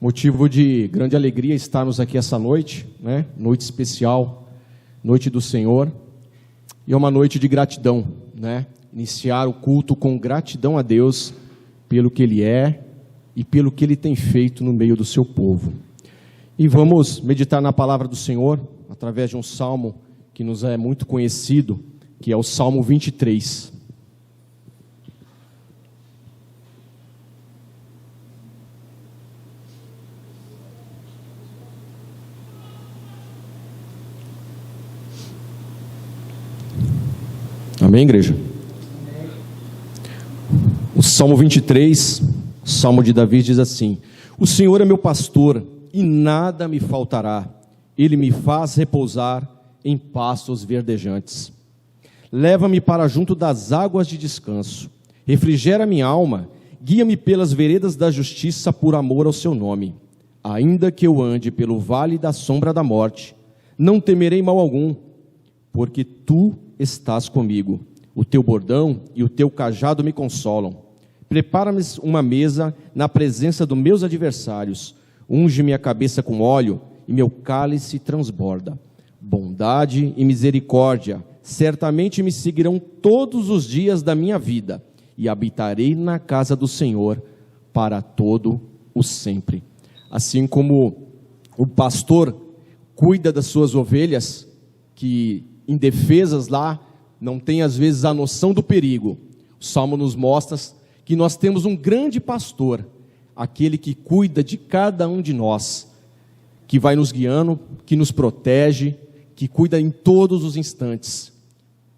Motivo de grande alegria estarmos aqui essa noite, né? Noite especial, noite do Senhor, e é uma noite de gratidão, né? Iniciar o culto com gratidão a Deus pelo que Ele é e pelo que Ele tem feito no meio do seu povo. E vamos meditar na palavra do Senhor através de um salmo que nos é muito conhecido, que é o Salmo 23. Amém, igreja? O Salmo 23, o Salmo de Davi diz assim: O Senhor é meu pastor e nada me faltará. Ele me faz repousar em pastos verdejantes. Leva-me para junto das águas de descanso. Refrigera minha alma. Guia-me pelas veredas da justiça por amor ao seu nome. Ainda que eu ande pelo vale da sombra da morte, não temerei mal algum, porque tu estás comigo. O teu bordão e o teu cajado me consolam. Prepara-me uma mesa na presença dos meus adversários. Unge minha cabeça com óleo e meu cálice transborda. Bondade e misericórdia certamente me seguirão todos os dias da minha vida, e habitarei na casa do Senhor para todo o sempre. Assim como o pastor cuida das suas ovelhas, que indefesas lá, não tem às vezes a noção do perigo. O Salmo nos mostra que nós temos um grande pastor, aquele que cuida de cada um de nós, que vai nos guiando, que nos protege, que cuida em todos os instantes.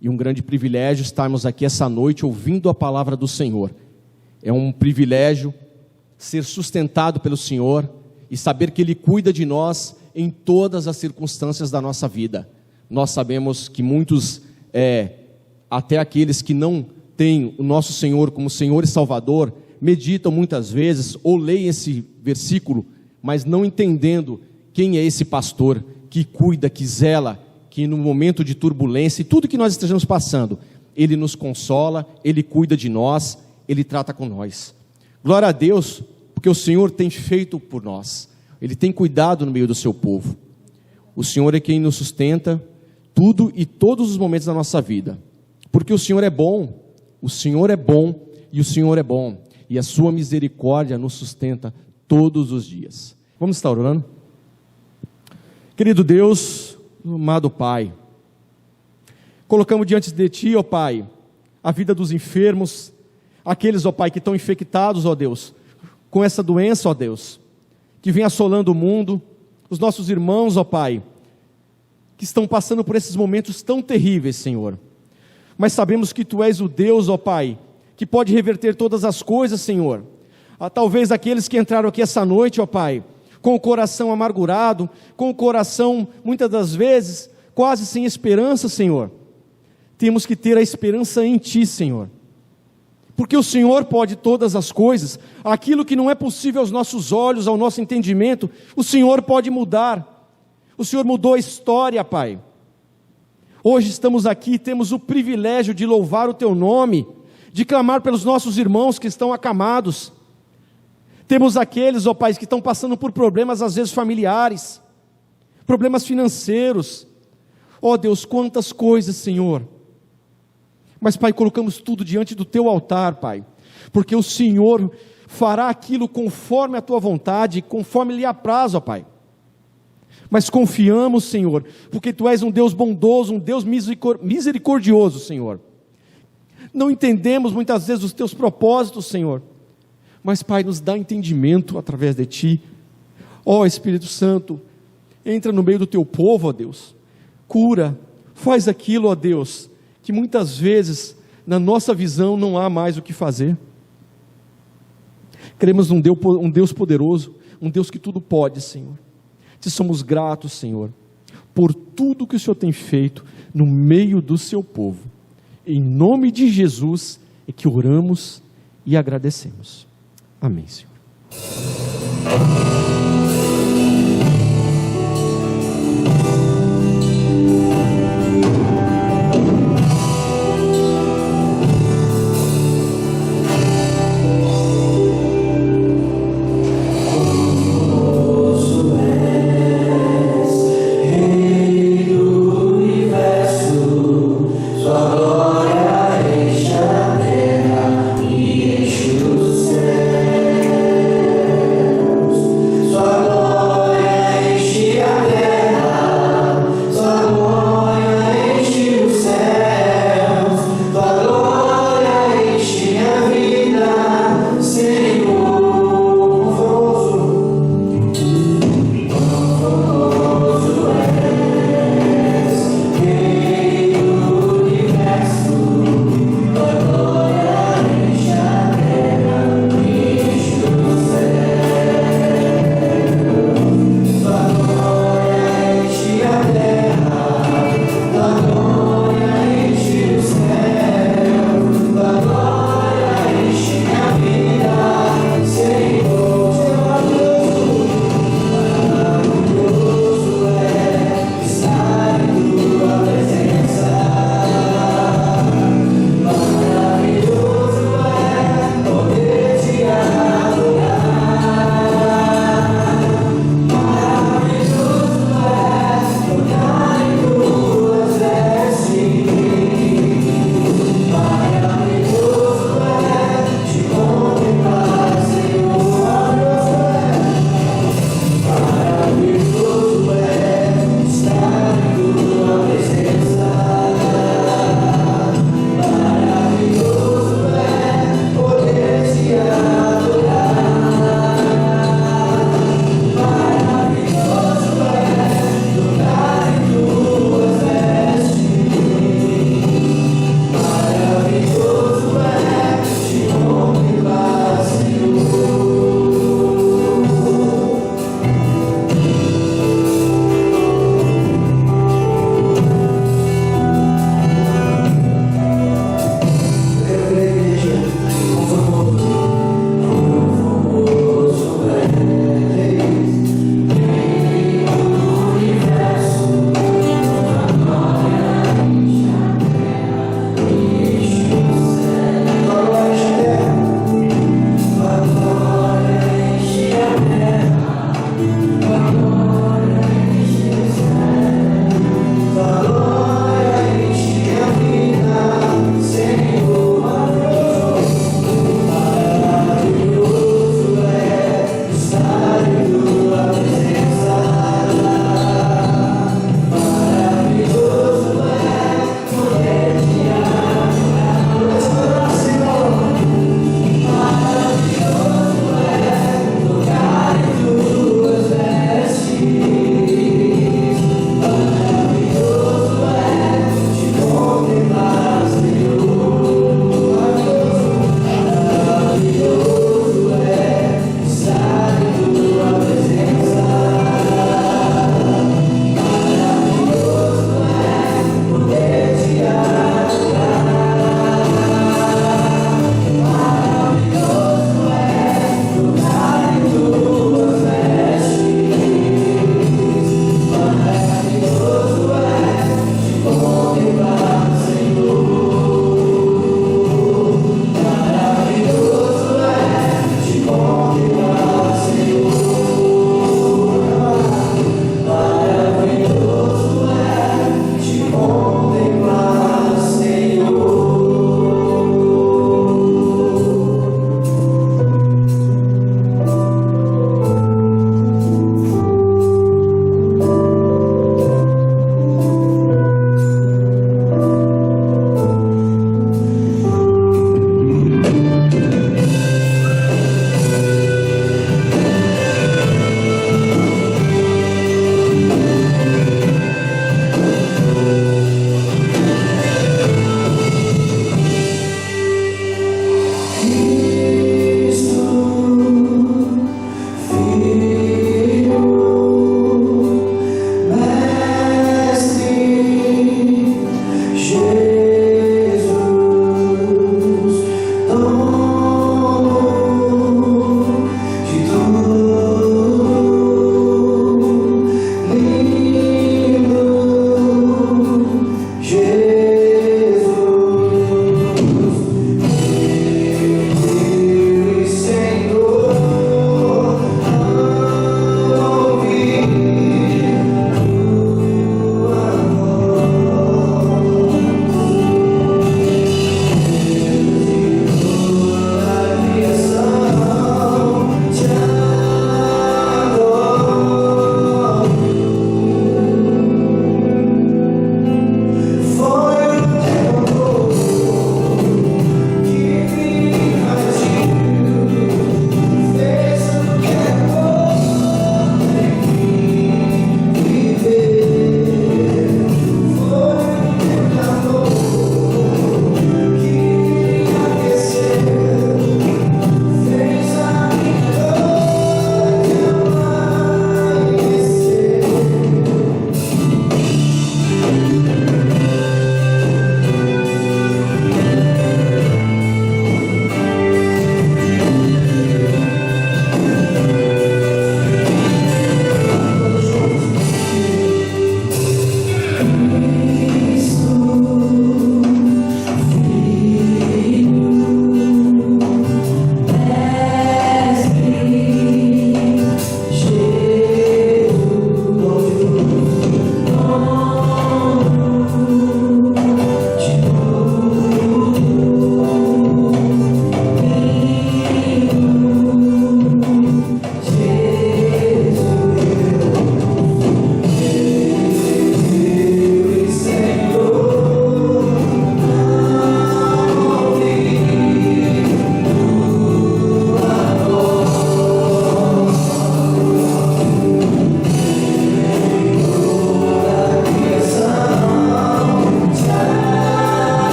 E um grande privilégio estarmos aqui essa noite ouvindo a palavra do Senhor. É um privilégio ser sustentado pelo Senhor e saber que Ele cuida de nós em todas as circunstâncias da nossa vida. Nós sabemos que muitos, até aqueles que não têm o nosso Senhor como Senhor e Salvador, meditam muitas vezes ou leem esse versículo, mas não entendendo quem é esse pastor que cuida, que zela, que no momento de turbulência e tudo que nós estejamos passando, Ele nos consola, Ele cuida de nós, Ele trata com nós. Glória a Deus, porque o Senhor tem feito por nós, Ele tem cuidado no meio do seu povo. O Senhor é quem nos sustenta tudo e todos os momentos da nossa vida, porque o Senhor é bom, o Senhor é bom e o Senhor é bom, e a sua misericórdia nos sustenta todos os dias. Vamos estar orando? Querido Deus, amado Pai, colocamos diante de Ti, ó Pai, a vida dos enfermos, aqueles, ó Pai, que estão infectados, ó Deus, com essa doença, ó Deus, que vem assolando o mundo, os nossos irmãos, ó Pai, que estão passando por esses momentos tão terríveis, Senhor, mas sabemos que Tu és o Deus, ó Pai, que pode reverter todas as coisas, Senhor. Talvez aqueles que entraram aqui essa noite, ó Pai, com o coração amargurado, com o coração, muitas das vezes, quase sem esperança, Senhor. Temos que ter a esperança em Ti, Senhor, porque o Senhor pode todas as coisas. Aquilo que não é possível aos nossos olhos, ao nosso entendimento, o Senhor pode mudar. O Senhor mudou a história, Pai. Hoje estamos aqui, temos o privilégio de louvar o Teu nome, de clamar pelos nossos irmãos que estão acamados. Temos aqueles, ó Pai, que estão passando por problemas às vezes familiares, problemas financeiros. Ó Deus, quantas coisas, Senhor. Mas, Pai, colocamos tudo diante do Teu altar, Pai, porque o Senhor fará aquilo conforme a Tua vontade, conforme lhe apraz, ó Pai. Mas confiamos, Senhor, porque Tu és um Deus bondoso, um Deus misericordioso, Senhor. Não entendemos muitas vezes os Teus propósitos, Senhor, mas, Pai, nos dá entendimento através de Ti. Ó Espírito Santo, entra no meio do Teu povo, ó Deus, cura, faz aquilo, ó Deus, que muitas vezes, na nossa visão, não há mais o que fazer. Cremos num Deus poderoso, um Deus que tudo pode, Senhor. Te somos gratos, Senhor, por tudo que o Senhor tem feito no meio do Seu povo. Em nome de Jesus é que oramos e agradecemos. Amém, Senhor.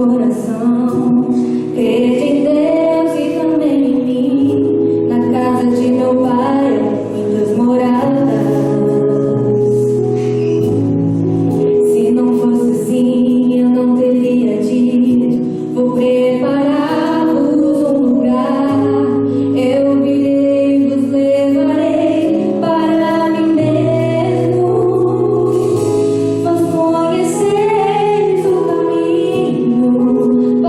coração. Crede em Deus e também em mim. Na casa de meu pai há muitas moradas. Se não fosse assim, eu não teria dito. Vou preparar-vos um lugar. Eu virei, vos levarei para mim mesmo. Vós conheceis o caminho.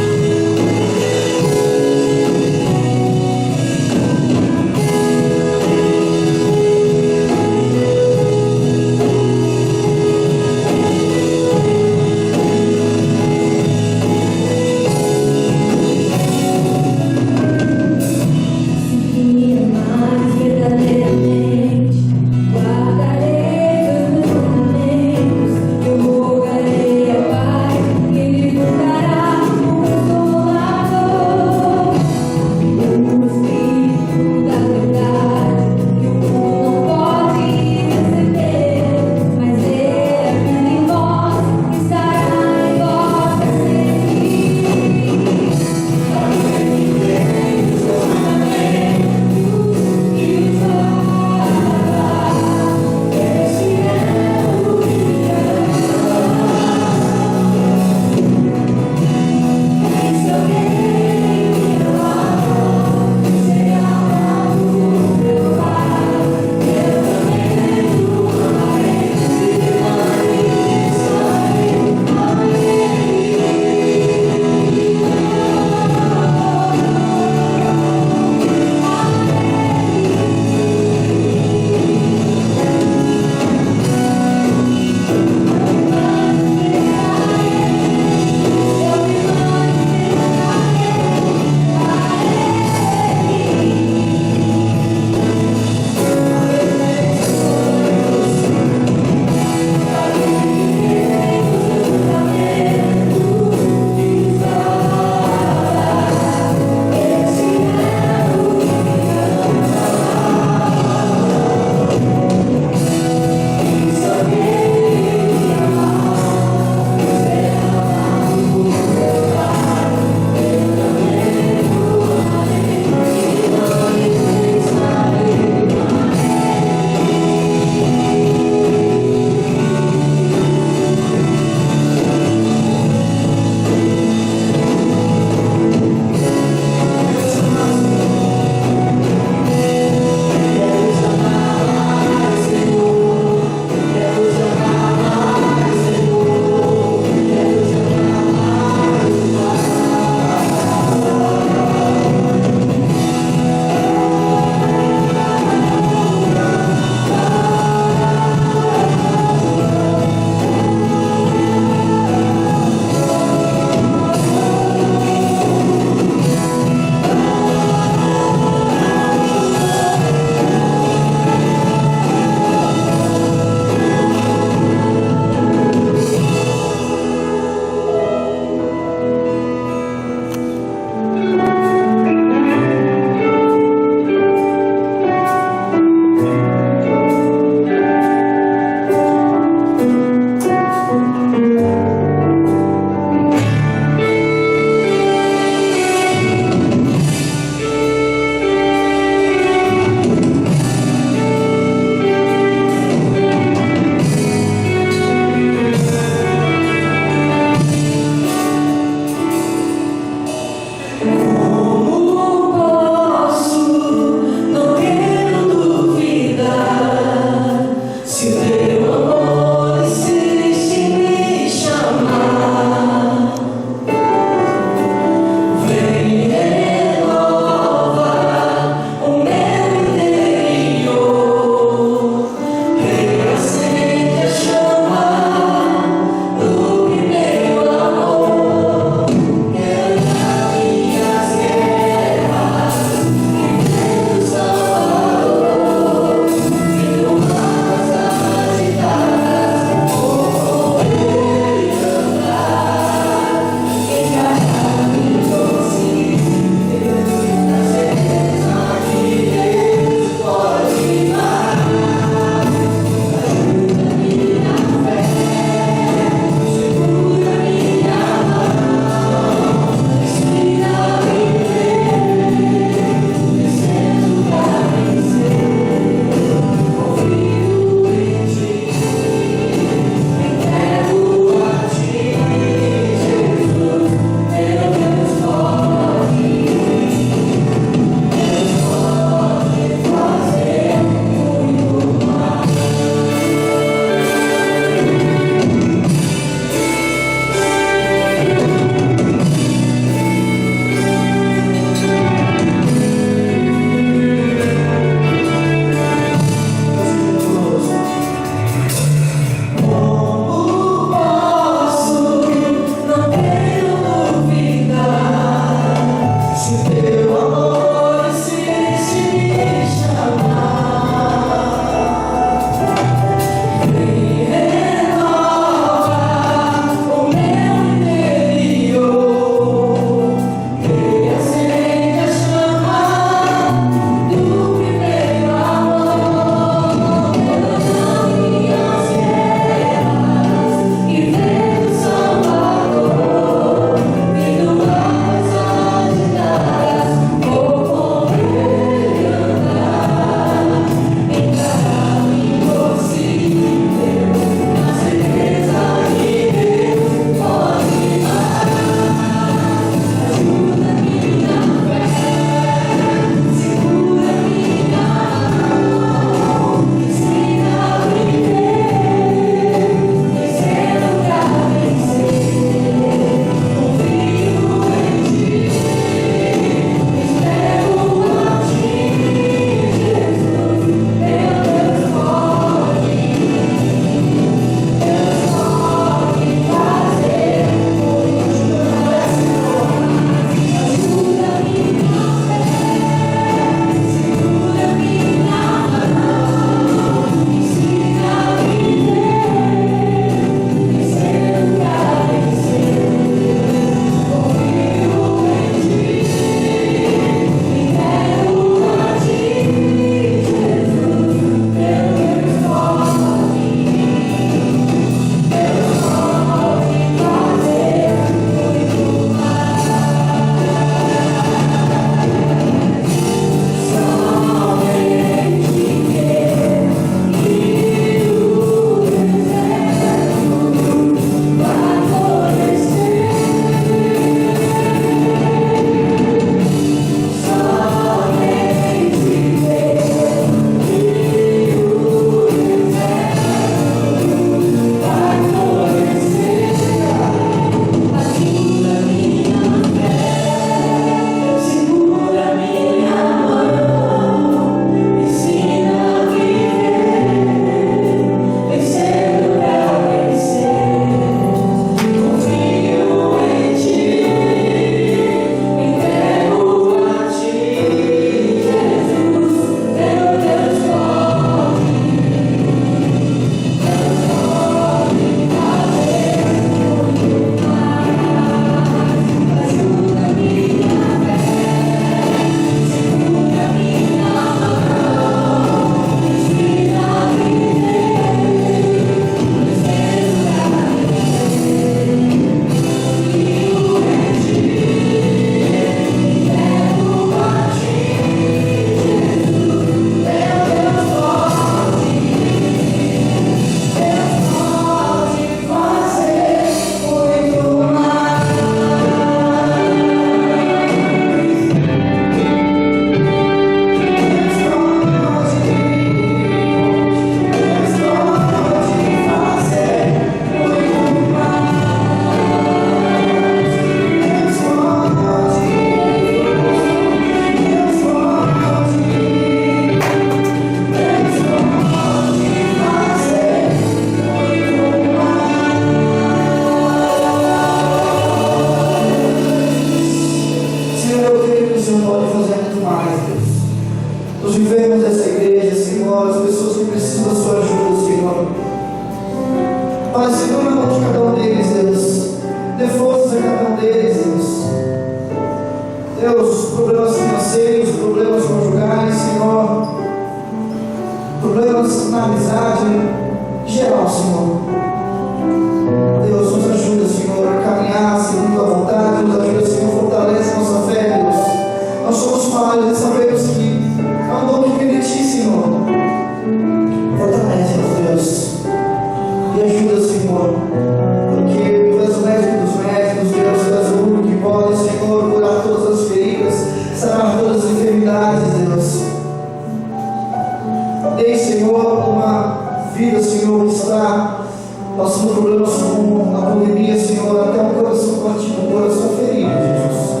com a pandemia, Senhor, até um coração partido, um coração ferido, Jesus.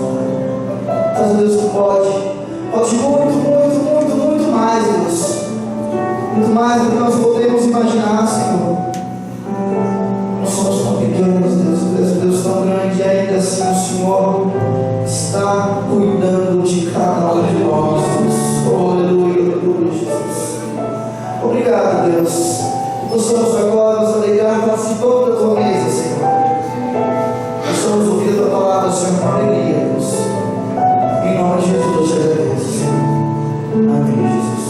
Mas, Deus, Tu pode muito mais, Deus. Muito mais do que nós podemos imaginar, Senhor. Nós somos tão pequenos, Deus, Deus tão grande, e ainda assim o Senhor está cuidando de cada um de nós, Deus. Oh, aleluia, aleluia, Jesus. Obrigado, Deus. Possamos agora nos alegrar participando da Tua mesa, Senhor. Possamos ouvir a Tua palavra, Senhor, com alegria, Deus. Em nome de Jesus, eu te agradeço, Senhor. Amém, Jesus.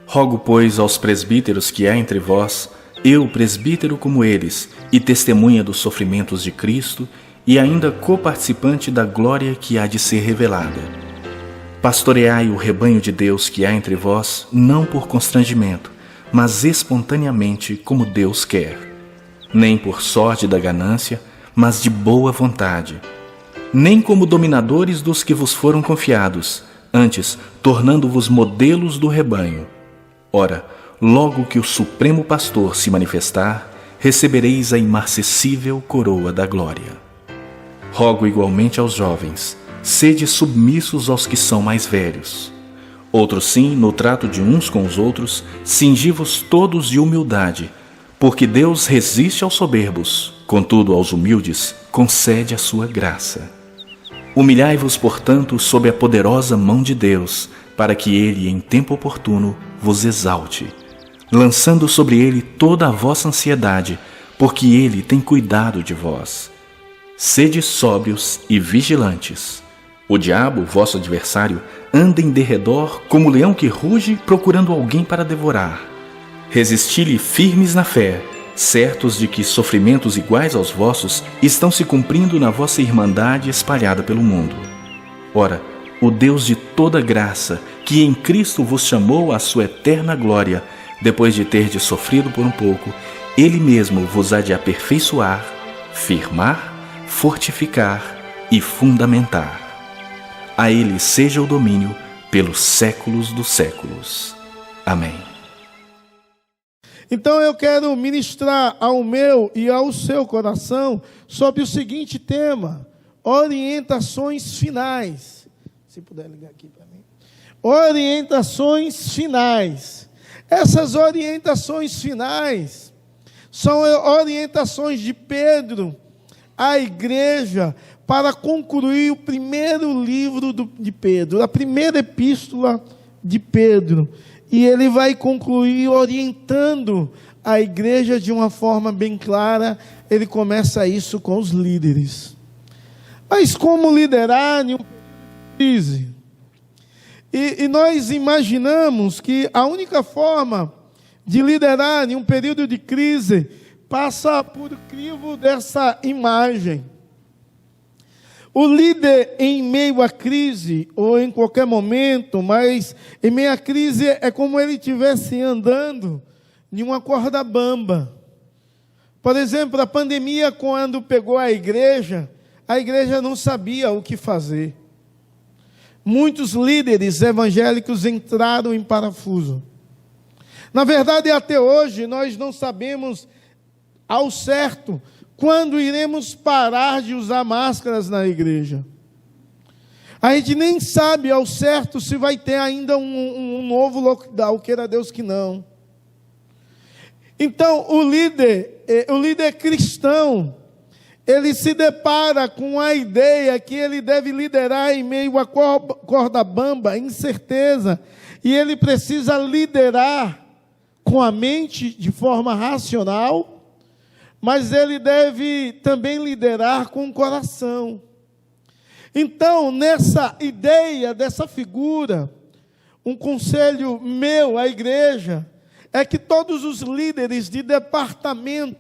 Rogo, pois, aos presbíteros que há entre vós, eu, presbítero como eles, e testemunha dos sofrimentos de Cristo, e ainda coparticipante da glória que há de ser revelada. Pastoreai o rebanho de Deus que há entre vós, não por constrangimento, mas espontaneamente, como Deus quer. Nem por sorte da ganância, mas de boa vontade. Nem como dominadores dos que vos foram confiados, antes tornando-vos modelos do rebanho. Ora, logo que o Supremo Pastor se manifestar, recebereis a imarcessível coroa da glória. Rogo igualmente aos jovens, sede submissos aos que são mais velhos. Outros sim, no trato de uns com os outros, cingi-vos todos de humildade, porque Deus resiste aos soberbos, contudo aos humildes concede a sua graça. Humilhai-vos, portanto, sob a poderosa mão de Deus, para que Ele, em tempo oportuno, vos exalte, lançando sobre Ele toda a vossa ansiedade, porque Ele tem cuidado de vós. Sede sóbrios e vigilantes. O diabo, vosso adversário, anda em derredor como leão que ruge, procurando alguém para devorar. Resisti-lhe firmes na fé, certos de que sofrimentos iguais aos vossos estão se cumprindo na vossa irmandade espalhada pelo mundo. Ora, o Deus de toda graça, que em Cristo vos chamou à sua eterna glória, depois de terdes sofrido por um pouco, Ele mesmo vos há de aperfeiçoar, firmar, fortificar e fundamentar. A Ele seja o domínio pelos séculos dos séculos. Amém. Então eu quero ministrar ao meu e ao seu coração sobre o seguinte tema: orientações finais. Se puder ligar aqui para mim. Orientações finais. Essas orientações finais são orientações de Pedro à igreja para concluir o primeiro livro de Pedro, a primeira epístola de Pedro. E ele vai concluir orientando a igreja de uma forma bem clara. Ele começa isso com os líderes. Mas como liderar em uma crise? E nós imaginamos que a única forma de liderar em um período de crise passa por crivo dessa imagem. O líder em meio à crise, ou em qualquer momento, mas em meio à crise é como ele estivesse andando em uma corda bamba. Por exemplo, a pandemia, quando pegou a igreja não sabia o que fazer. Muitos líderes evangélicos entraram em parafuso. Na verdade, até hoje, nós não sabemos ao certo quando iremos parar de usar máscaras na igreja. A gente nem sabe ao certo se vai ter ainda um novo lockdown, queira Deus que não. Então, o líder cristão, ele se depara com a ideia que ele deve liderar em meio à corda bamba, incerteza, e ele precisa liderar com a mente de forma racional, mas ele deve também liderar com o coração. Então, nessa ideia, dessa figura, um conselho meu à igreja é que todos os líderes de departamento,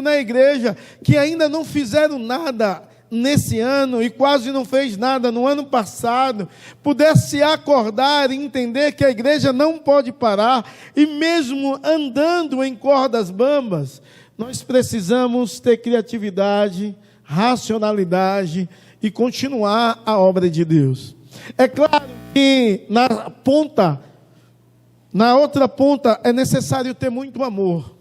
na igreja, que ainda não fizeram nada nesse ano e quase não fez nada no ano passado, pudesse acordar e entender que a igreja não pode parar, e mesmo andando em cordas bambas, nós precisamos ter criatividade, racionalidade e continuar a obra de Deus. É claro que na outra ponta, é necessário ter muito amor.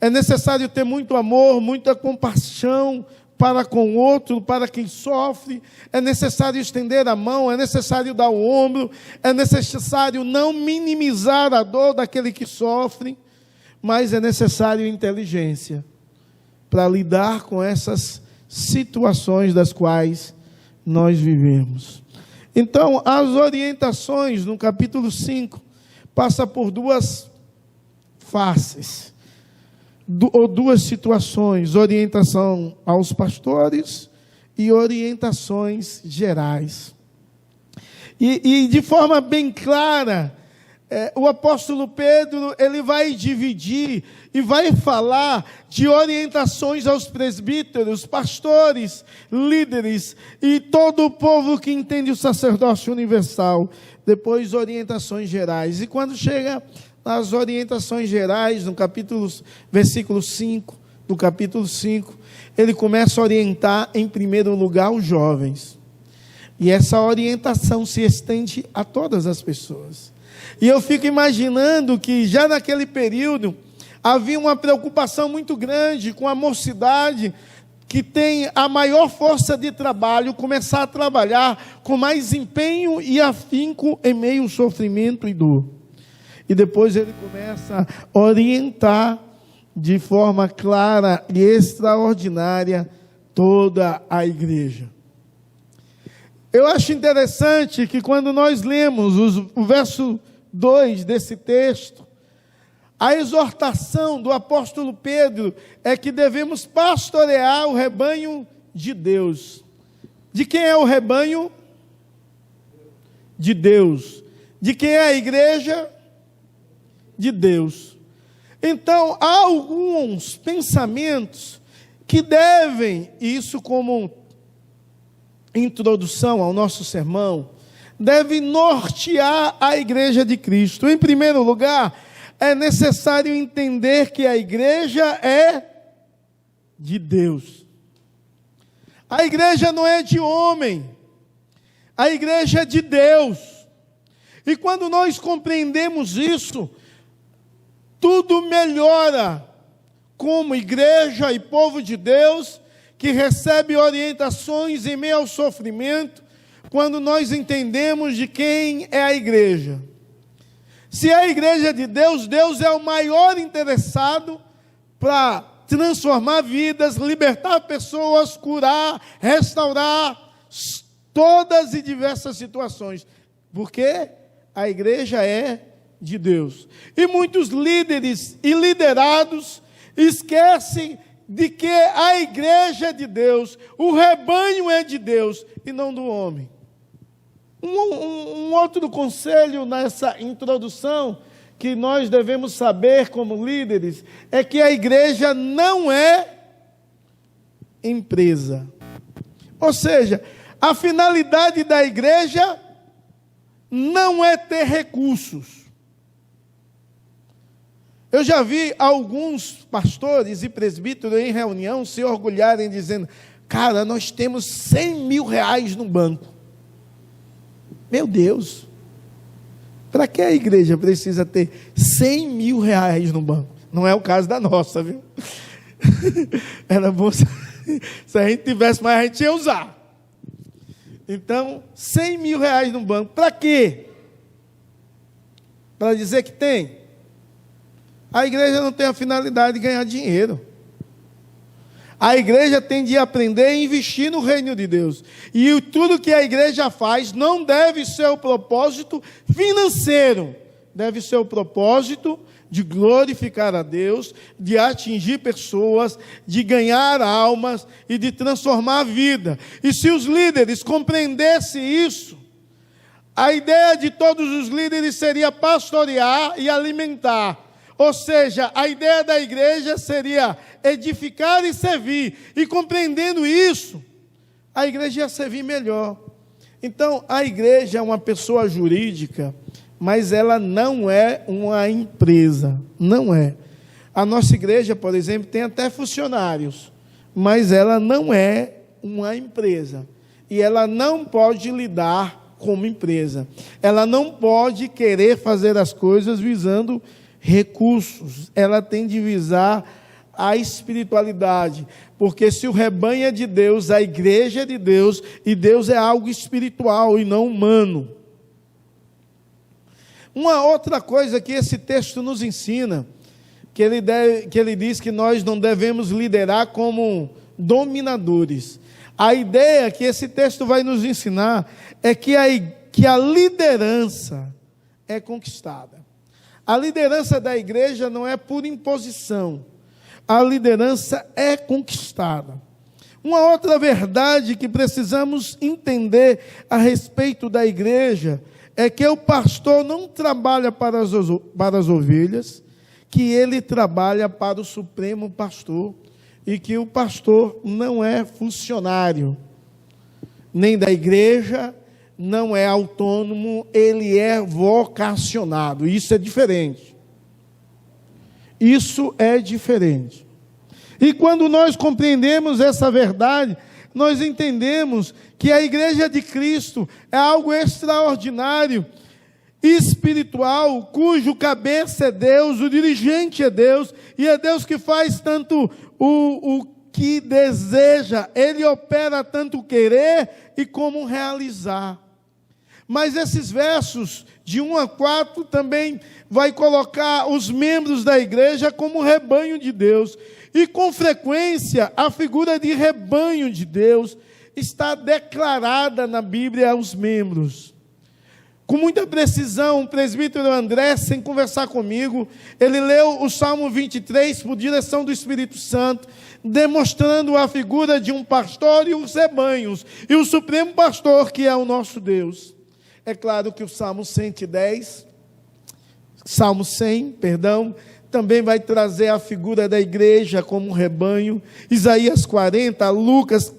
É necessário ter muito amor, muita compaixão para com o outro, para quem sofre. É necessário estender a mão, é necessário dar o ombro, é necessário não minimizar a dor daquele que sofre, mas é necessário inteligência para lidar com essas situações das quais nós vivemos. Então, as orientações no capítulo 5 passa por duas faces, ou duas situações: orientação aos pastores e orientações gerais. E de forma bem clara, o apóstolo Pedro, ele vai dividir e vai falar de orientações aos presbíteros, pastores, líderes e todo o povo que entende o sacerdócio universal. Depois, orientações gerais. E quando chega nas orientações gerais, no versículo 5, do capítulo 5, ele começa a orientar, em primeiro lugar, os jovens. E essa orientação se estende a todas as pessoas. E eu fico imaginando que já naquele período havia uma preocupação muito grande com a mocidade, que tem a maior força de trabalho, começar a trabalhar com mais empenho e afinco em meio ao sofrimento e dor. E depois ele começa a orientar de forma clara e extraordinária toda a igreja. Eu acho interessante que quando nós lemos o verso 2 desse texto, a exortação do apóstolo Pedro é que devemos pastorear o rebanho de Deus. De quem é o rebanho? De Deus. De quem é a igreja? De Deus. Então, há alguns pensamentos que devem, isso como introdução ao nosso sermão, deve nortear a igreja de Cristo. Em primeiro lugar, é necessário entender que a igreja é de Deus. A igreja não é de homem, a igreja é de Deus. E quando nós compreendemos isso, tudo melhora como igreja e povo de Deus, que recebe orientações em meio ao sofrimento, quando nós entendemos de quem é a igreja. Se é a igreja de Deus, Deus é o maior interessado para transformar vidas, libertar pessoas, curar, restaurar todas e diversas situações, porque a igreja é de Deus. E muitos líderes e liderados esquecem de que a igreja é de Deus, o rebanho é de Deus e não do homem. Um outro conselho nessa introdução que nós devemos saber como líderes é que a igreja não é empresa. Ou seja, a finalidade da igreja não é ter recursos. Eu já vi alguns pastores e presbíteros em reunião se orgulharem dizendo: cara, nós temos 100 mil reais no banco. Meu Deus, para que a igreja precisa ter 100 mil reais no banco? Não é o caso da nossa, viu? Era bom se a gente tivesse mais, a gente ia usar. Então, 100 mil reais no banco, para quê? Para dizer que tem? A igreja não tem a finalidade de ganhar dinheiro. A igreja tem de aprender a investir no reino de Deus. E tudo que a igreja faz não deve ser o propósito financeiro. Deve ser o propósito de glorificar a Deus, de atingir pessoas, de ganhar almas e de transformar a vida. E se os líderes compreendessem isso, a ideia de todos os líderes seria pastorear e alimentar. Ou seja, a ideia da igreja seria edificar e servir. E compreendendo isso, a igreja ia servir melhor. Então, a igreja é uma pessoa jurídica, mas ela não é uma empresa. Não é. A nossa igreja, por exemplo, tem até funcionários, mas ela não é uma empresa. E ela não pode lidar como empresa. Ela não pode querer fazer as coisas visando recursos. Ela tem de visar a espiritualidade. Porque se o rebanho é de Deus, a igreja é de Deus, e Deus é algo espiritual e não humano. Uma outra coisa que esse texto nos ensina, que ele diz que nós não devemos liderar como dominadores. A ideia que esse texto vai nos ensinar é que a liderança é conquistada. A liderança da igreja não é por imposição. A liderança é conquistada. Uma outra verdade que precisamos entender a respeito da igreja é que o pastor não trabalha para as ovelhas, que ele trabalha para o Supremo Pastor, e que o pastor não é funcionário, nem da igreja, não é autônomo, ele é vocacionado. Isso é diferente. Isso é diferente. E quando nós compreendemos essa verdade, nós entendemos que a igreja de Cristo é algo extraordinário, espiritual, cujo cabeça é Deus, o dirigente é Deus, e é Deus que faz tanto o que deseja, Ele opera tanto querer e como realizar. Mas esses versos, de 1 a 4, também vai colocar os membros da igreja como rebanho de Deus. E com frequência, a figura de rebanho de Deus está declarada na Bíblia aos membros. Com muita precisão, o presbítero André, sem conversar comigo, ele leu o Salmo 23 por direção do Espírito Santo, demonstrando a figura de um pastor e os rebanhos, e o Supremo Pastor, que é o nosso Deus. É claro que o Salmo 100, também vai trazer a figura da igreja como um rebanho. Isaías 40, Lucas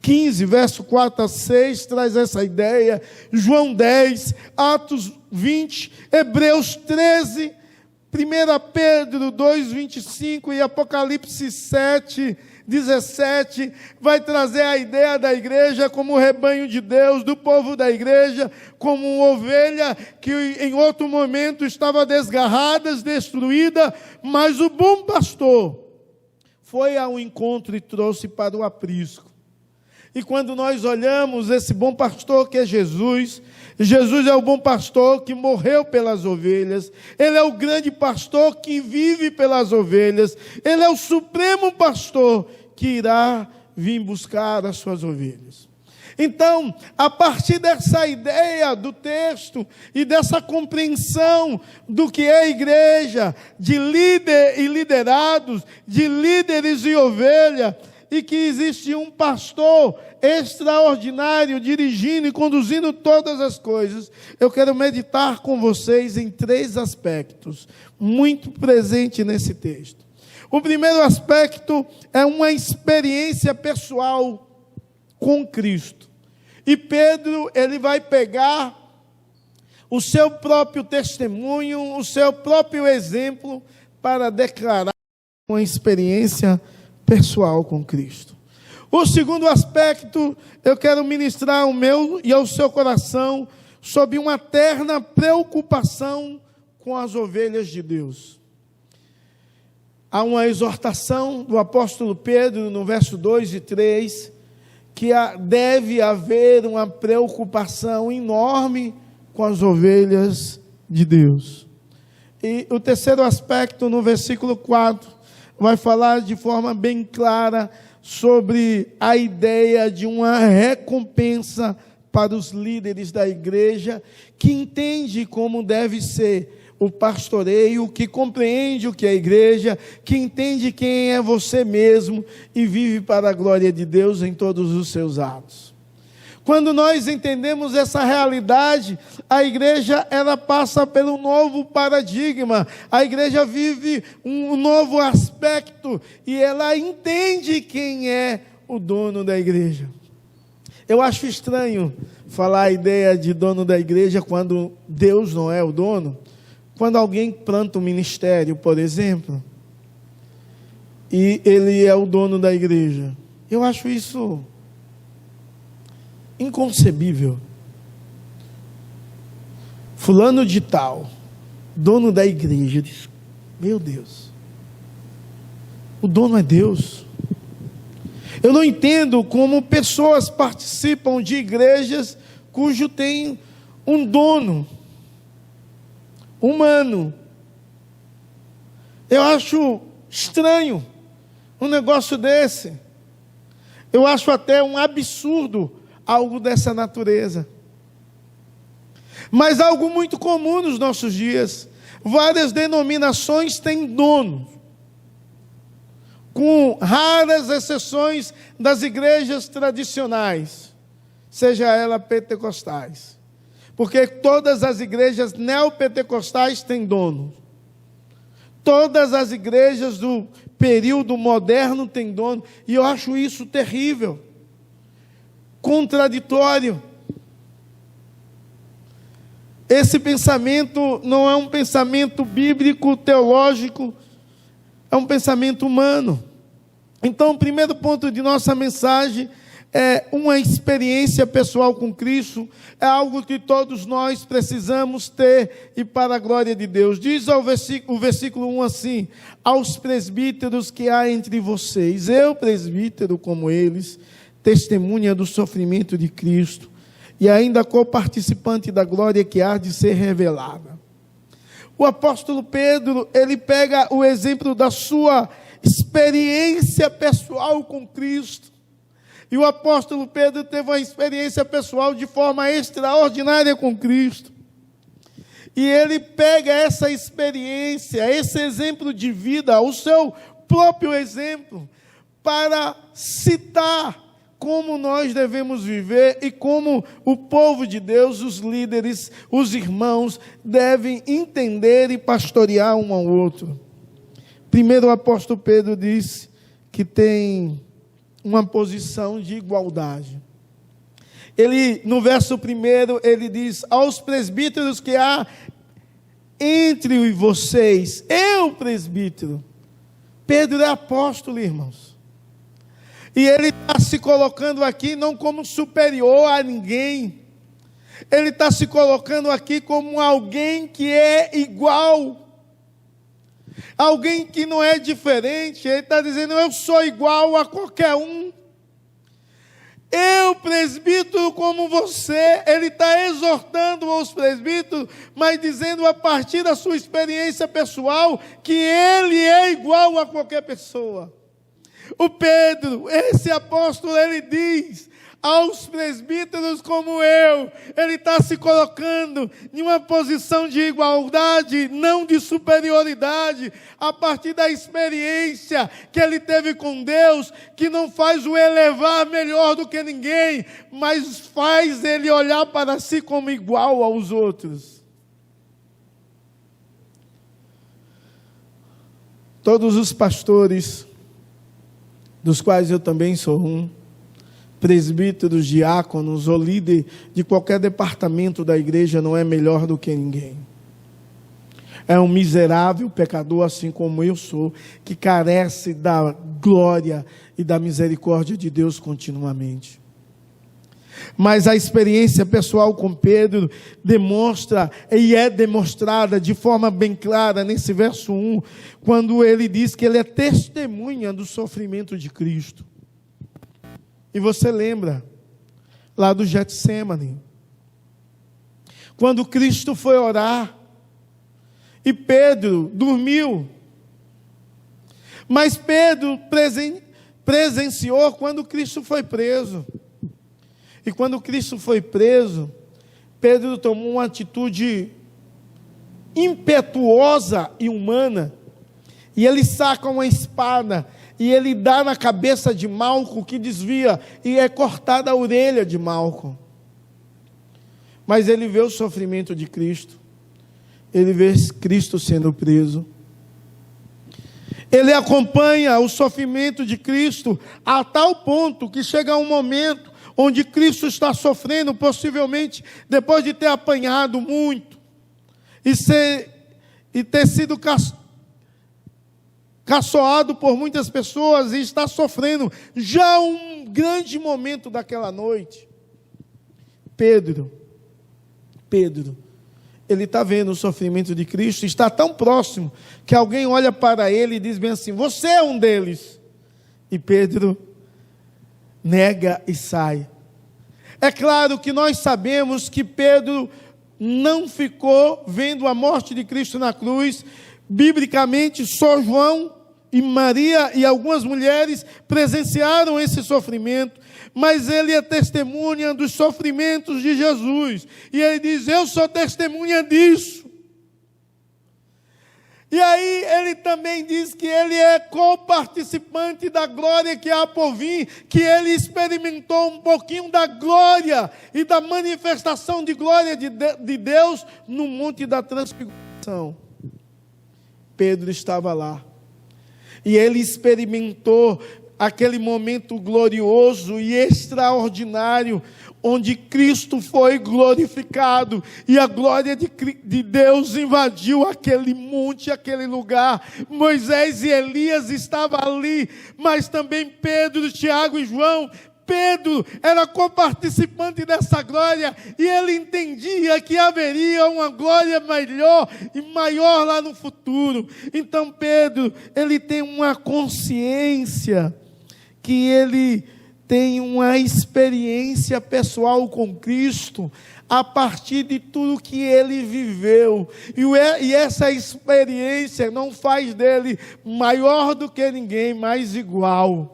15, verso 4 a 6, traz essa ideia. João 10, Atos 20, Hebreus 13, 1 Pedro 2, 25 e Apocalipse 7, 17, vai trazer a ideia da igreja como rebanho de Deus, do povo da igreja, como uma ovelha que em outro momento estava desgarrada, destruída, mas o bom pastor foi ao encontro e trouxe para o aprisco. E quando nós olhamos esse bom pastor que é Jesus, Jesus é o bom pastor que morreu pelas ovelhas, Ele é o grande pastor que vive pelas ovelhas, Ele é o supremo pastor que irá vir buscar as suas ovelhas. Então, a partir dessa ideia do texto e dessa compreensão do que é a igreja, de líder e liderados, de líderes e ovelha, e que existe um pastor extraordinário dirigindo e conduzindo todas as coisas, eu quero meditar com vocês em 3 aspectos muito presentes nesse texto. O primeiro aspecto é uma experiência pessoal com Cristo. E Pedro, ele vai pegar o seu próprio testemunho, o seu próprio exemplo para declarar uma experiência pessoal com Cristo. O segundo aspecto, eu quero ministrar ao meu e ao seu coração sobre uma terna preocupação com as ovelhas de Deus. Há uma exortação do apóstolo Pedro no verso 2 e 3, que deve haver uma preocupação enorme com as ovelhas de Deus. E o terceiro aspecto, no versículo 4, vai falar de forma bem clara sobre a ideia de uma recompensa para os líderes da igreja, que entende como deve ser o pastoreio, que compreende o que é a igreja, que entende quem é você mesmo e vive para a glória de Deus em todos os seus atos. Quando nós entendemos essa realidade, a igreja, ela passa pelo novo paradigma, a igreja vive um novo aspecto e ela entende quem é o dono da igreja. Eu acho estranho falar a ideia de dono da igreja quando Deus não é o dono. Quando alguém planta um ministério, por exemplo, e ele é o dono da igreja, eu acho isso inconcebível. Fulano de tal, dono da igreja, diz: meu Deus, o dono é Deus. Eu não entendo como pessoas participam de igrejas cujo tem um dono humano. Eu acho estranho um negócio desse. Eu acho até um absurdo algo dessa natureza. Mas algo muito comum nos nossos dias. Várias denominações têm dono, com raras exceções das igrejas tradicionais, seja ela pentecostais. Porque todas as igrejas neopentecostais têm dono. Todas as igrejas do período moderno têm dono. E eu acho isso terrível, contraditório. Esse pensamento não é um pensamento bíblico, teológico, é um pensamento humano. Então, o primeiro ponto de nossa mensagem é uma experiência pessoal com Cristo. É algo que todos nós precisamos ter, e para a glória de Deus. Diz o versículo 1 assim: aos presbíteros que há entre vocês, eu presbítero como eles, testemunha do sofrimento de Cristo, e ainda co-participante da glória que há de ser revelada. O apóstolo Pedro, ele pega o exemplo da sua experiência pessoal com Cristo. E o apóstolo Pedro teve uma experiência pessoal de forma extraordinária com Cristo. E ele pega essa experiência, esse exemplo de vida, o seu próprio exemplo, para citar como nós devemos viver e como o povo de Deus, os líderes, os irmãos, devem entender e pastorear um ao outro. Primeiro, o apóstolo Pedro diz que tem uma posição de igualdade. Ele, no verso 1, ele diz: aos presbíteros que há entre vocês, eu presbítero. Pedro é apóstolo, irmãos. E ele está se colocando aqui não como superior a ninguém. Ele está se colocando aqui como alguém que é igual. Alguém que não é diferente. Ele está dizendo: eu sou igual a qualquer um. Eu, presbítero como você. Ele está exortando aos presbíteros, mas dizendo a partir da sua experiência pessoal que ele é igual a qualquer pessoa. O Pedro, esse apóstolo, ele diz aos presbíteros como eu. Ele está se colocando em uma posição de igualdade, não de superioridade, a partir da experiência que ele teve com Deus, que não faz o elevar melhor do que ninguém, mas faz ele olhar para si como igual aos outros. Todos os pastores, dos quais eu também sou um, presbíteros, diáconos ou líder de qualquer departamento da igreja, não é melhor do que ninguém. É um miserável pecador, assim como eu sou, que carece da glória e da misericórdia de Deus continuamente. Mas a experiência pessoal com Pedro demonstra, e é demonstrada de forma bem clara nesse verso 1, quando ele diz que ele é testemunha do sofrimento de Cristo. E você lembra lá do Getsêmani, quando Cristo foi orar e Pedro dormiu, mas Pedro presenciou quando Cristo foi preso. E quando Cristo foi preso, Pedro tomou uma atitude impetuosa e humana, e ele saca uma espada, e ele dá na cabeça de Malco, que desvia, e é cortada a orelha de Malco. Mas ele vê o sofrimento de Cristo, ele vê Cristo sendo preso, ele acompanha o sofrimento de Cristo, a tal ponto que chega um momento onde Cristo está sofrendo, possivelmente depois de ter apanhado muito, e ter sido caçoado por muitas pessoas, e está sofrendo, já um grande momento daquela noite. Pedro, ele está vendo o sofrimento de Cristo, está tão próximo, que alguém olha para ele e diz bem assim: você é um deles. E Pedro nega e sai. É claro que nós sabemos que Pedro não ficou vendo a morte de Cristo na cruz. Biblicamente, só João e Maria e algumas mulheres presenciaram esse sofrimento, mas ele é testemunha dos sofrimentos de Jesus, e ele diz: eu sou testemunha disso. E aí ele também diz que ele é coparticipante da glória que há por vir, que ele experimentou um pouquinho da glória e da manifestação de glória de Deus no Monte da Transfiguração. Pedro estava lá, e ele experimentou aquele momento glorioso e extraordinário, onde Cristo foi glorificado, e a glória de Deus invadiu aquele monte, aquele lugar. Moisés e Elias estavam ali, mas também Pedro, Tiago e João. Pedro era coparticipante dessa glória, e ele entendia que haveria uma glória melhor e maior lá no futuro. Então Pedro, ele tem uma consciência, que ele tem uma experiência pessoal com Cristo, a partir de tudo que ele viveu, e essa experiência não faz dele maior do que ninguém, mas igual.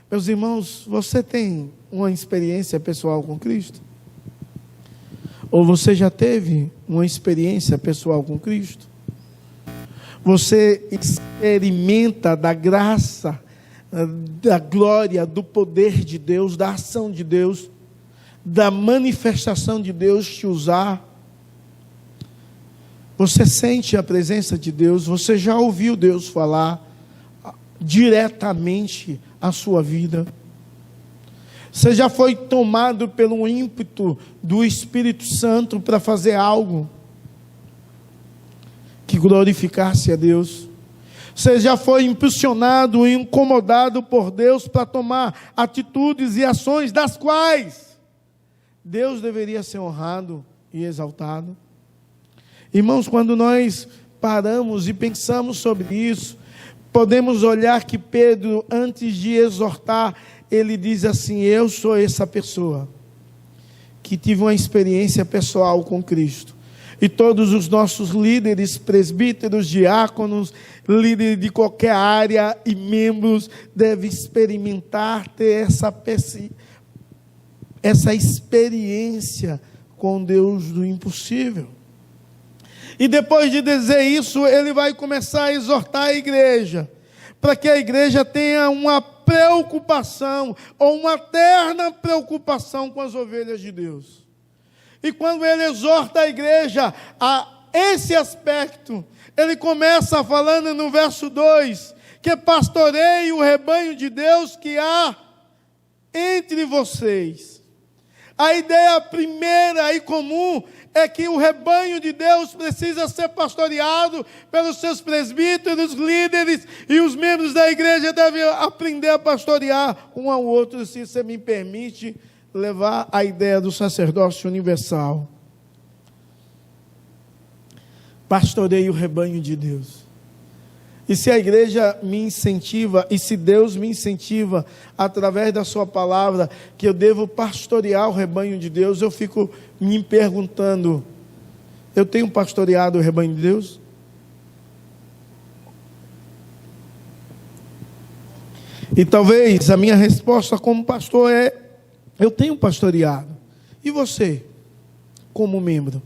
Meus irmãos, você tem uma experiência pessoal com Cristo? Ou você já teve uma experiência pessoal com Cristo? Você experimenta da graça, da glória, do poder de Deus, da ação de Deus, da manifestação de Deus te usar? Você sente a presença de Deus? Você já ouviu Deus falar diretamente a sua vida? Você já foi tomado pelo ímpeto do Espírito Santo para fazer algo que glorificasse a Deus? Você já foi impulsionado e incomodado por Deus para tomar atitudes e ações das quais Deus deveria ser honrado e exaltado? Irmãos, quando nós paramos e pensamos sobre isso, podemos olhar que Pedro, antes de exortar, ele diz assim: eu sou essa pessoa que tive uma experiência pessoal com Cristo. E todos os nossos líderes, presbíteros, diáconos, líderes de qualquer área e membros devem experimentar, ter essa experiência com Deus do impossível. E depois de dizer isso, ele vai começar a exortar a igreja, para que a igreja tenha uma preocupação, ou uma terna preocupação com as ovelhas de Deus. E quando ele exorta a igreja a esse aspecto, ele começa falando no verso 2, que pastoreie o rebanho de Deus que há entre vocês. A ideia primeira e comum é que o rebanho de Deus precisa ser pastoreado pelos seus presbíteros, líderes, e os membros da igreja devem aprender a pastorear um ao outro, se você me permite levar a ideia do sacerdócio universal. Pastoreie o rebanho de Deus. E se a igreja me incentiva, e se Deus me incentiva, através da sua palavra, que eu devo pastorear o rebanho de Deus, eu fico me perguntando: eu tenho pastoreado o rebanho de Deus? E talvez a minha resposta como pastor é: eu tenho pastoreado. E você, como membro?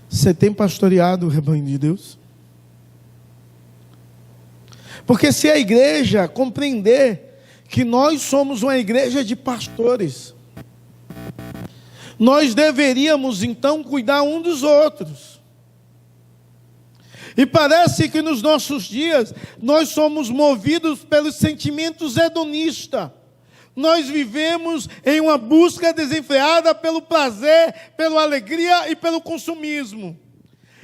Você tem pastoreado o rebanho de Deus? Porque se a igreja compreender que nós somos uma igreja de pastores, nós deveríamos então cuidar um dos outros. E parece que nos nossos dias nós somos movidos pelos sentimentos hedonistas. Nós vivemos em uma busca desenfreada pelo prazer, pela alegria e pelo consumismo.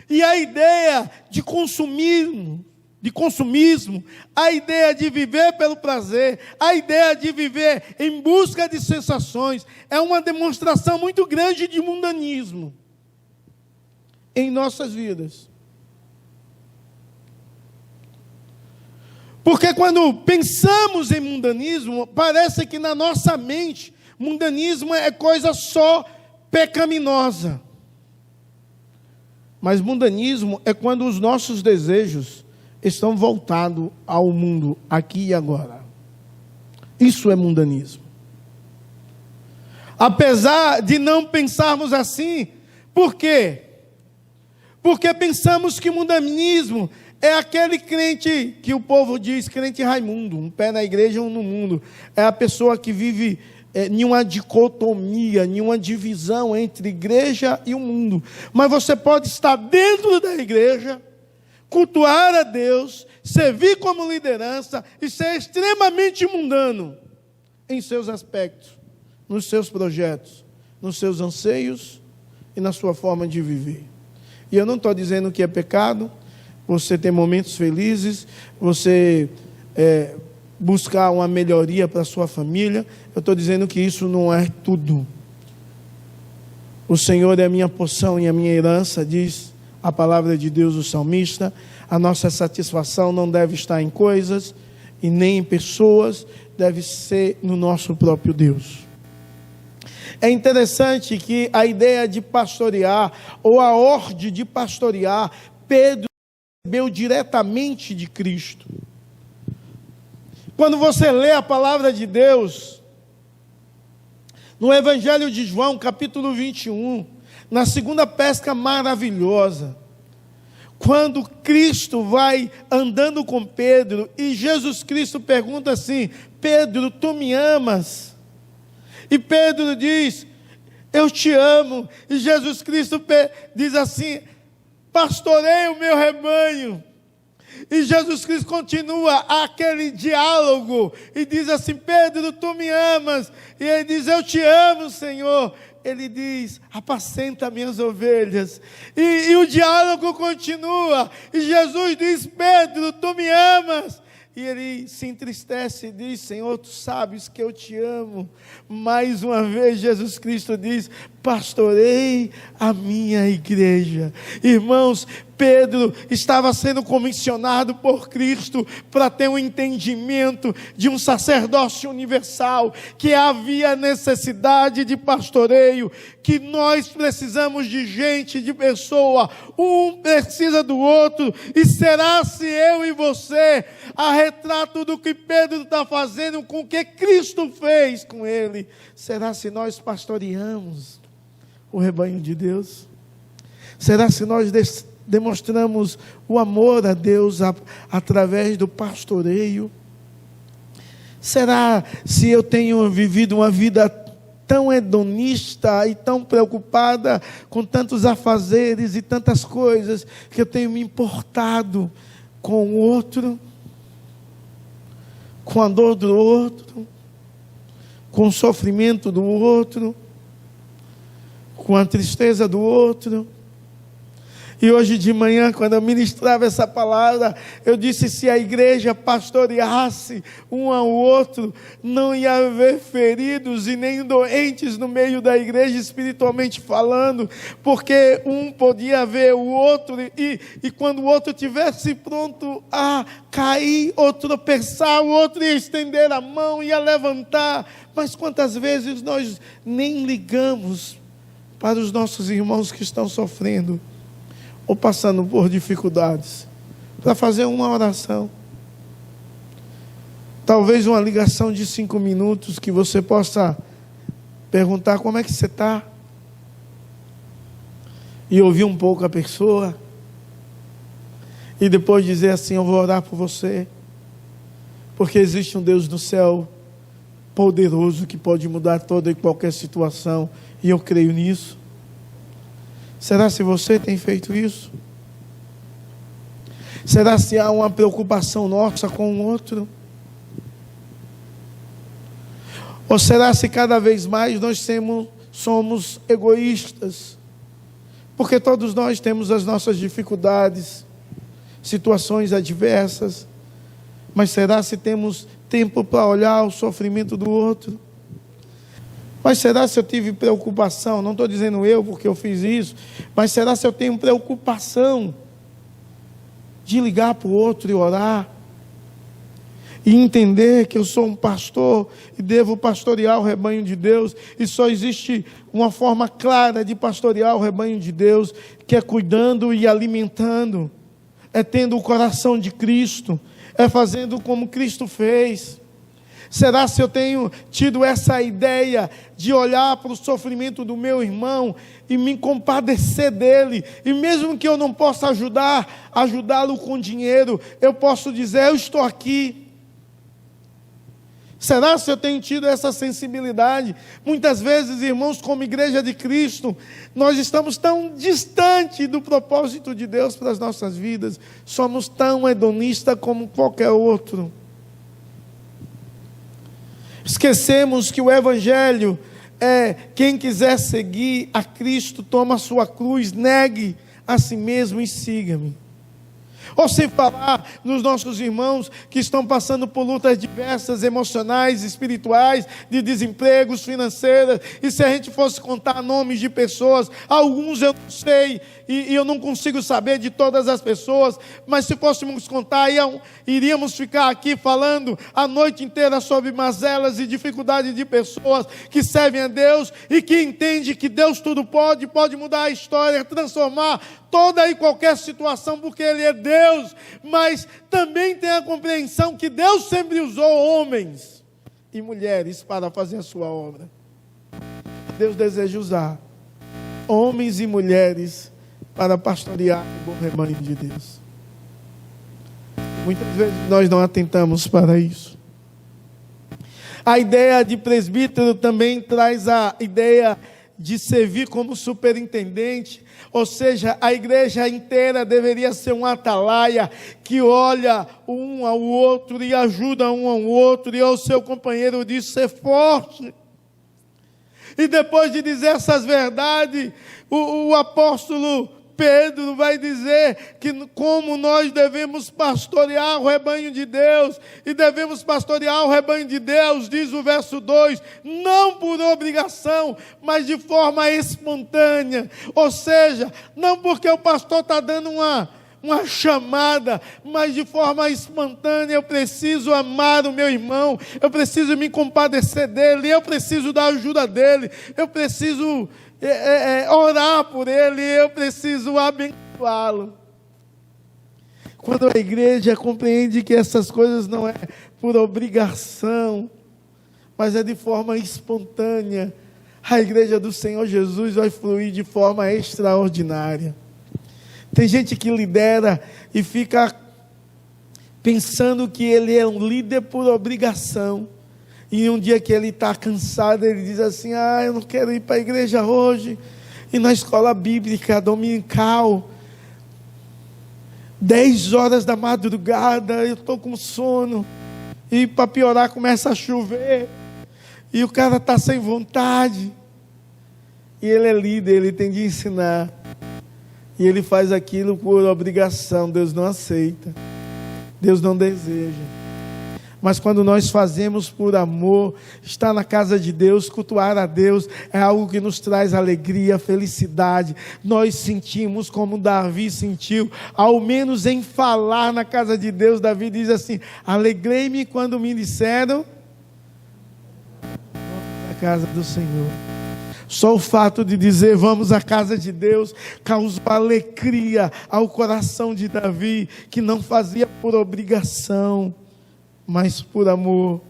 E a ideia de consumismo, de consumismo, a ideia de viver pelo prazer, a ideia de viver em busca de sensações, é uma demonstração muito grande de mundanismo em nossas vidas. Porque quando pensamos em mundanismo, parece que na nossa mente, mundanismo é coisa só pecaminosa. Mas mundanismo é quando os nossos desejos estão voltados ao mundo aqui e agora. Isso é mundanismo. Apesar de não pensarmos assim, por quê? Porque pensamos que mundanismo é aquele crente que o povo diz, crente Raimundo, um pé na igreja, um no mundo. É a pessoa que vive em uma dicotomia, em uma divisão entre igreja e o mundo. Mas você pode estar dentro da igreja, cultuar a Deus, servir como liderança e ser extremamente mundano em seus aspectos, nos seus projetos, nos seus anseios e na sua forma de viver. E eu não estou dizendo que é pecado você ter momentos felizes, você buscar uma melhoria para a sua família. Eu estou dizendo que isso não é tudo. O Senhor é a minha porção e a minha herança, diz a palavra de Deus, o salmista. A nossa satisfação não deve estar em coisas e nem em pessoas, deve ser no nosso próprio Deus. É interessante que a ideia de pastorear, ou a ordem de pastorear, Pedro recebeu diretamente de Cristo. Quando você lê a palavra de Deus, no Evangelho de João, capítulo 21, na segunda pesca maravilhosa, quando Cristo vai andando com Pedro, e Jesus Cristo pergunta assim: Pedro, tu me amas? E Pedro diz: eu te amo. E Jesus Cristo diz assim: pastorei o meu rebanho. E Jesus Cristo continua aquele diálogo e diz assim: Pedro, tu me amas? E ele diz: eu te amo, Senhor. Ele diz: apacenta minhas ovelhas. E o diálogo continua. E Jesus diz: Pedro, tu me amas? E ele se entristece e diz: Senhor, tu sabes que eu te amo. Mais uma vez Jesus Cristo diz: pastorei a minha igreja. Irmãos, Pedro estava sendo comissionado por Cristo para ter um entendimento de um sacerdócio universal, que havia necessidade de pastoreio, que nós precisamos de gente, de pessoa, um precisa do outro. E será se eu e você, a retrato do que Pedro está fazendo com o que Cristo fez com ele, será se nós pastoreamos o rebanho de Deus? Será se nós demonstramos o amor a Deus através do pastoreio? Será se eu tenho vivido uma vida tão hedonista e tão preocupada com tantos afazeres e tantas coisas, que eu tenho me importado com o outro, com a dor do outro, com o sofrimento do outro, com a tristeza do outro? E hoje de manhã, quando eu ministrava essa palavra, eu disse: se a igreja pastoreasse um ao outro, não ia haver feridos e nem doentes no meio da igreja, espiritualmente falando, porque um podia ver o outro, e quando o outro estivesse pronto a cair ou tropeçar, o outro ia estender a mão, ia levantar. Mas quantas vezes nós nem ligamos para os nossos irmãos que estão sofrendo ou passando por dificuldades, para fazer uma oração, talvez uma ligação de 5 minutos, que você possa perguntar: como é que você está? E ouvir um pouco a pessoa, e depois dizer assim: eu vou orar por você, porque existe um Deus do céu poderoso que pode mudar toda e qualquer situação, e eu creio nisso. Será se você tem feito isso? Será se há uma preocupação nossa com o outro? Ou será se cada vez mais nós somos egoístas? Porque todos nós temos as nossas dificuldades. situações adversas. Mas será se temos tempo para olhar o sofrimento do outro? Mas será se eu tive preocupação? Não estou dizendo eu porque eu fiz isso, mas será se eu tenho preocupação de ligar para o outro e orar? E entender que eu sou um pastor e devo pastorear o rebanho de Deus, e só existe uma forma clara de pastorear o rebanho de Deus, que é cuidando e alimentando, é tendo o coração de Cristo, é fazendo como Cristo fez. Será se eu tenho tido essa ideia de olhar para o sofrimento do meu irmão e me compadecer dele, e mesmo que eu não possa ajudá-lo com dinheiro, eu posso dizer, eu estou aqui. Será se eu tenho tido essa sensibilidade? Muitas vezes, irmãos, como igreja de Cristo, nós estamos tão distante do propósito de Deus para as nossas vidas, somos tão hedonistas como qualquer outro. Esquecemos que o Evangelho é: quem quiser seguir a Cristo, toma a sua cruz, negue a si mesmo e siga-me. Ou sem falar nos nossos irmãos que estão passando por lutas diversas, emocionais, espirituais, de desempregos, financeiras. E se a gente fosse contar nomes de pessoas, alguns eu não sei, e eu não consigo saber de todas as pessoas, mas se fôssemos contar, iríamos ficar aqui falando a noite inteira sobre mazelas e dificuldades de pessoas que servem a Deus e que entendem que Deus tudo pode mudar a história, transformar toda e qualquer situação, porque Ele é Deus, mas também tem a compreensão que Deus sempre usou homens e mulheres para fazer a sua obra. Deus deseja usar homens e mulheres para pastorear o bom rebanho de Deus. Muitas vezes nós não atentamos para isso. A ideia de presbítero também traz a ideia de servir como superintendente, ou seja, a igreja inteira deveria ser um atalaia que olha um ao outro e ajuda um ao outro, e ao seu companheiro diz: ser forte. E depois de dizer essas verdades, o apóstolo Pedro vai dizer que como nós devemos pastorear o rebanho de Deus, e devemos pastorear o rebanho de Deus, diz o verso 2, não por obrigação, mas de forma espontânea, ou seja, não porque o pastor está dando uma chamada, mas de forma espontânea. Eu preciso amar o meu irmão, eu preciso me compadecer dele, eu preciso da ajuda dele, eu preciso orar por ele, eu preciso abençoá-lo. Quando a igreja compreende que essas coisas não é por obrigação, mas é de forma espontânea, a igreja do Senhor Jesus vai fluir de forma extraordinária. Tem gente que lidera e fica pensando que ele é um líder por obrigação. E um dia que ele está cansado, ele diz assim: eu não quero ir para a igreja hoje. E na escola bíblica dominical, 10 horas da madrugada, eu estou com sono. E para piorar, começa a chover. E o cara está sem vontade. E ele é líder, ele tem de ensinar. E ele faz aquilo por obrigação. Deus não aceita, Deus não deseja. Mas quando nós fazemos por amor, estar na casa de Deus, cultuar a Deus, é algo que nos traz alegria, felicidade. Nós sentimos como Davi sentiu, ao menos em falar na casa de Deus. Davi diz assim: alegrei-me quando me disseram, vamos à casa do Senhor. Só o fato de dizer vamos à casa de Deus causou alegria ao coração de Davi, que não fazia por obrigação, mas por amor.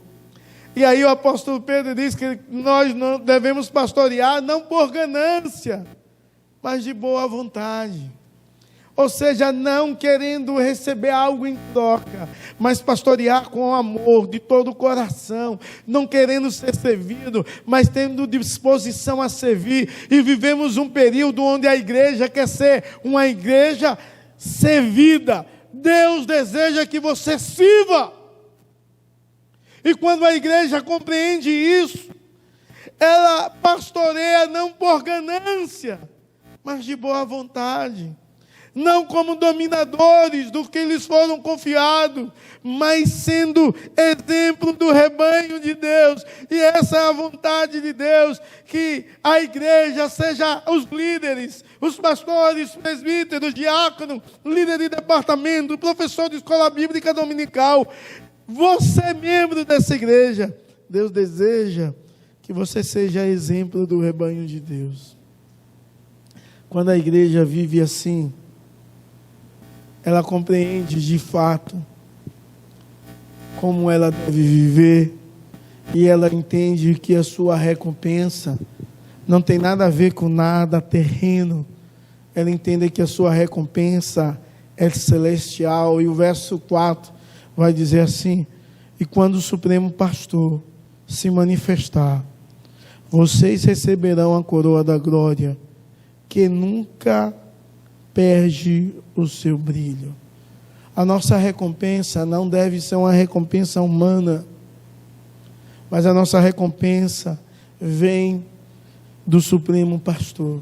E aí o apóstolo Pedro diz que nós não devemos pastorear não por ganância, mas de boa vontade. Ou seja, não querendo receber algo em troca, mas pastorear com amor, de todo o coração, não querendo ser servido, mas tendo disposição a servir. E vivemos um período onde a igreja quer ser uma igreja servida. Deus deseja que você sirva. E quando a igreja compreende isso, ela pastoreia não por ganância, mas de boa vontade. não como dominadores do que lhes foram confiados, mas sendo exemplo do rebanho de Deus. E essa é a vontade de Deus, que a igreja seja os líderes, os pastores, presbíteros, diáconos, líder de departamento, professor de escola bíblica dominical. Você é membro dessa igreja. Deus deseja que você seja exemplo do rebanho de Deus. Quando a igreja vive assim, ela compreende de fato como ela deve viver, e ela entende que a sua recompensa não tem nada a ver com nada terreno. Ela entende que a sua recompensa é celestial. E o verso 4 vai dizer assim: e quando o Supremo Pastor se manifestar, vocês receberão a coroa da glória, que nunca perde o seu brilho. A nossa recompensa não deve ser uma recompensa humana, mas a nossa recompensa vem do Supremo Pastor,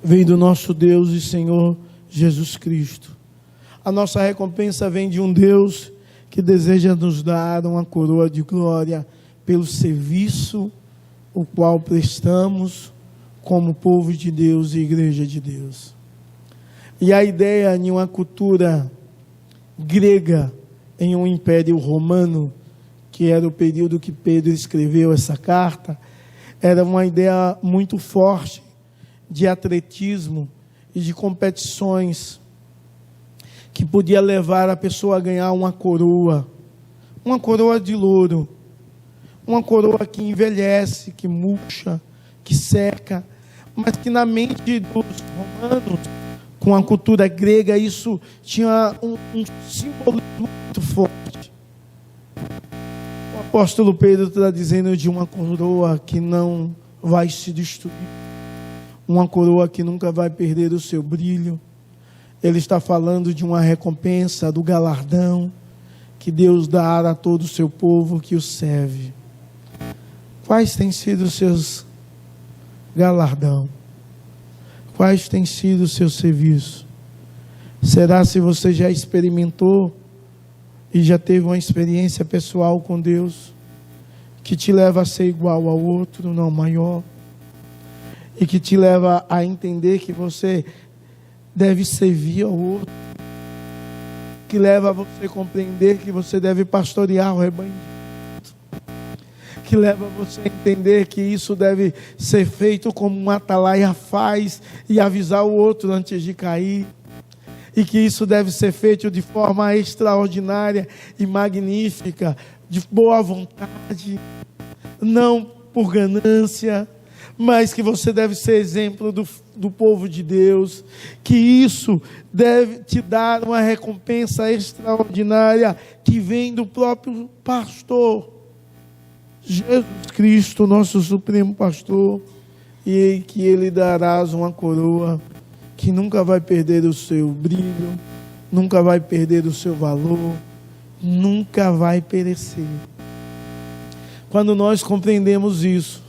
vem do nosso Deus e Senhor Jesus Cristo. A nossa recompensa vem de um Deus que deseja nos dar uma coroa de glória pelo serviço o qual prestamos como povo de Deus e igreja de Deus. E a ideia de uma cultura grega em um império romano, que era o período que Pedro escreveu essa carta, era uma ideia muito forte de atletismo e de competições que podia levar a pessoa a ganhar uma coroa de louro, uma coroa que envelhece, que murcha, que seca, mas que na mente dos romanos, com a cultura grega, isso tinha um simbolismo muito forte. O apóstolo Pedro está dizendo de uma coroa que não vai se destruir, uma coroa que nunca vai perder o seu brilho. Ele está falando de uma recompensa, do galardão que Deus dá a todo o seu povo que o serve. Quais têm sido os seus galardão? Quais têm sido o seu serviço? Será se você já experimentou e já teve uma experiência pessoal com Deus que te leva a ser igual ao outro, não maior, e que te leva a entender que você deve servir ao outro, que leva a você compreender que você deve pastorear o rebanho, que leva você a entender que isso deve ser feito como um atalaia faz e avisar o outro antes de cair, e que isso deve ser feito de forma extraordinária e magnífica, de boa vontade, não por ganância, mas que você deve ser exemplo do povo de Deus, que isso deve te dar uma recompensa extraordinária que vem do próprio pastor Jesus Cristo, nosso Supremo Pastor, e que Ele darás uma coroa que nunca vai perder o seu brilho, nunca vai perder o seu valor, nunca vai perecer. Quando nós compreendemos isso,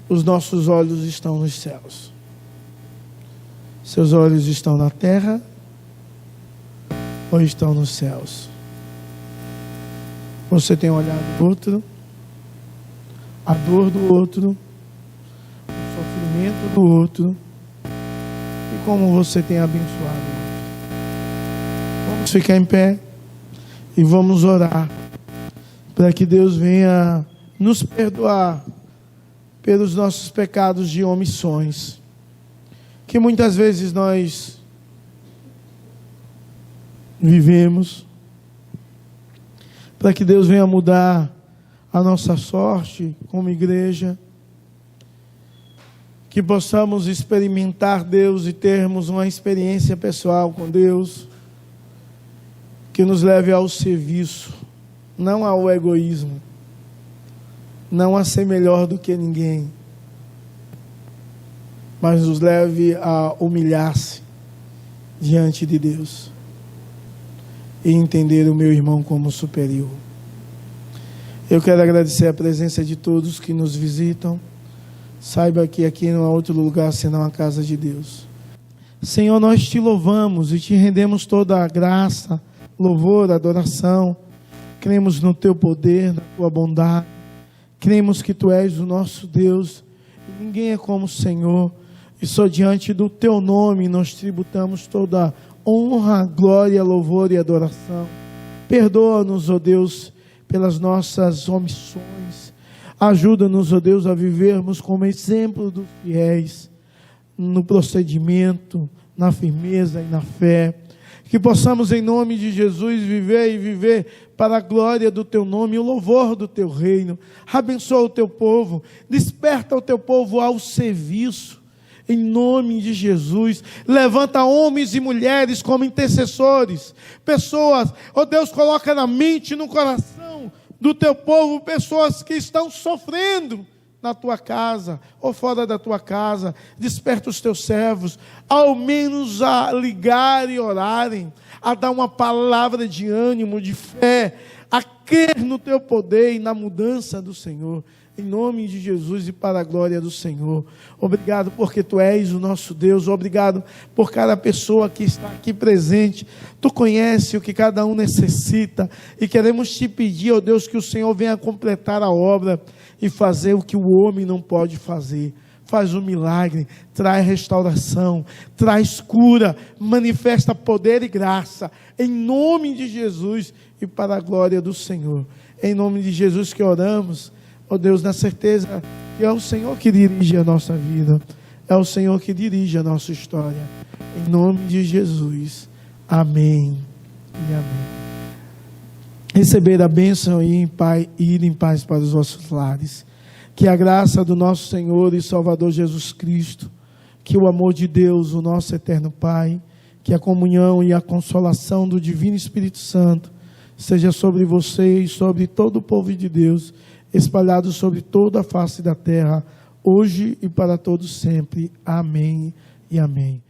os nossos olhos estão nos céus. Seus olhos estão na terra ou estão nos céus? Você tem olhado o outro, a dor do outro, o sofrimento do outro, e como você tem abençoado. Vamos ficar em pé e vamos orar para que Deus venha nos perdoar pelos nossos pecados de omissões, que muitas vezes nós vivemos, para que Deus venha mudar a nossa sorte como igreja, que possamos experimentar Deus e termos uma experiência pessoal com Deus, que nos leve ao serviço, não ao egoísmo, não a ser melhor do que ninguém, mas nos leve a humilhar-se diante de Deus e entender o meu irmão como superior. Eu quero agradecer a presença de todos que nos visitam. Saiba que aqui não há outro lugar senão a casa de Deus. Senhor, nós te louvamos e te rendemos toda a graça, louvor, adoração. Cremos no teu poder, na tua bondade. Cremos que tu és o nosso Deus e ninguém é como o Senhor. E só diante do teu nome nós tributamos toda honra, glória, louvor e adoração. Perdoa-nos, ó Deus, pelas nossas omissões. Ajuda-nos, ó Deus, a vivermos como exemplo dos fiéis, no procedimento, na firmeza e na fé. Que possamos, em nome de Jesus, viver para a glória do teu nome e o louvor do teu reino. Abençoa o teu povo, desperta o teu povo ao serviço. Em nome de Jesus, levanta homens e mulheres como intercessores, pessoas, ó Deus, coloca na mente e no coração do teu povo, pessoas que estão sofrendo na tua casa ou fora da tua casa. Desperta os teus servos, ao menos a ligar e orarem, a dar uma palavra de ânimo, de fé, a crer no teu poder e na mudança do Senhor. Em nome de Jesus e para a glória do Senhor. Obrigado porque tu és o nosso Deus. Obrigado por cada pessoa que está aqui presente. Tu conhece o que cada um necessita. E queremos te pedir, ó Deus, que o Senhor venha completar a obra e fazer o que o homem não pode fazer. Faz um milagre, traz restauração, traz cura, manifesta poder e graça. Em nome de Jesus e para a glória do Senhor. Em nome de Jesus que oramos. Ó Deus, na certeza que é o Senhor que dirige a nossa vida, é o Senhor que dirige a nossa história. Em nome de Jesus. Amém e amém. Receber a bênção e ir em paz para os vossos lares. Que a graça do nosso Senhor e Salvador Jesus Cristo, que o amor de Deus, o nosso eterno Pai, que a comunhão e a consolação do Divino Espírito Santo seja sobre você e sobre todo o povo de Deus, espalhado sobre toda a face da terra, hoje e para todos sempre. Amém e amém.